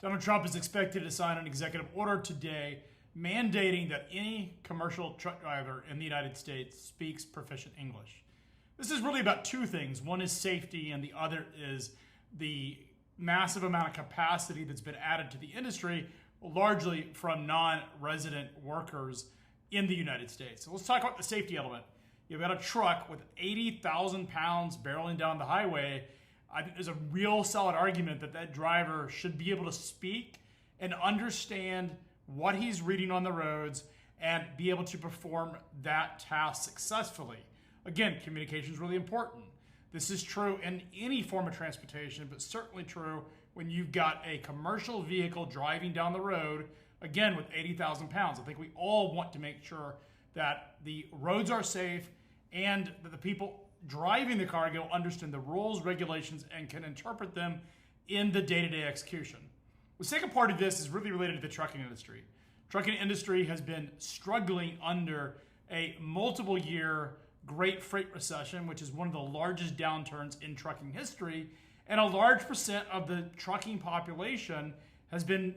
Donald Trump is expected to sign an executive order today mandating that any commercial truck driver in the United States speaks proficient English. This is really about two things. One is safety, and the other is the massive amount of capacity that's been added to the industry, largely from non-resident workers in the United States. So let's talk about the safety element. You've got a truck with 80,000 pounds barreling down the highway. I think there's a real solid argument that that driver should be able to speak and understand what he's reading on the roads and be able to perform that task successfully. Again, communication is really important. This is true in any form of transportation, but certainly true when you've got a commercial vehicle driving down the road, again, with 80,000 pounds. I think we all want to make sure that the roads are safe and that the people driving the cargo understand the rules, regulations, and can interpret them in the day-to-day execution. The second part of this is really related to the trucking industry. Trucking industry has been struggling under a multiple year great freight recession, which is one of the largest downturns in trucking history. And a large percent of the trucking population has been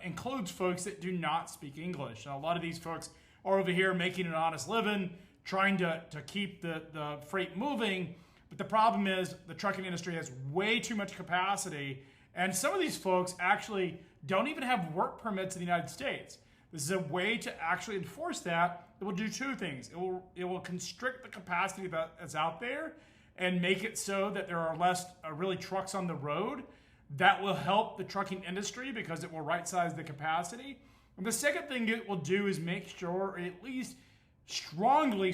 includes folks that do not speak English. And a lot of these folks are over here making an honest living, trying to keep the freight moving. But the problem is the trucking industry has way too much capacity. And some of these folks actually don't even have work permits in the United States. This is a way to actually enforce that. It will do two things. It will constrict the capacity that's out there and make it so that there are less really trucks on the road. That will help the trucking industry because it will right-size the capacity. And the second thing it will do is make sure, or at least strongly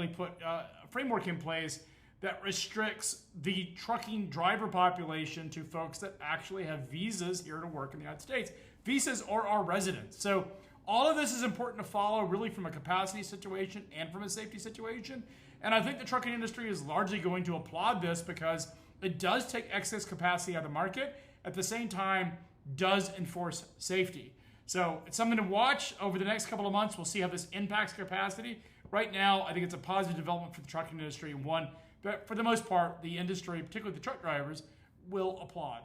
put a framework in place that restricts the trucking driver population to folks that actually have visas here to work in the United States. Visas or are residents. So all of this is important to follow really from a capacity situation and from a safety situation. And I think the trucking industry is largely going to applaud this because it does take excess capacity out of the market, at the same time does enforce safety. So it's something to watch over the next couple of months. We'll see how this impacts capacity. Right now, I think it's a positive development for the trucking industry, and one that for the most part, the industry, particularly the truck drivers, will applaud.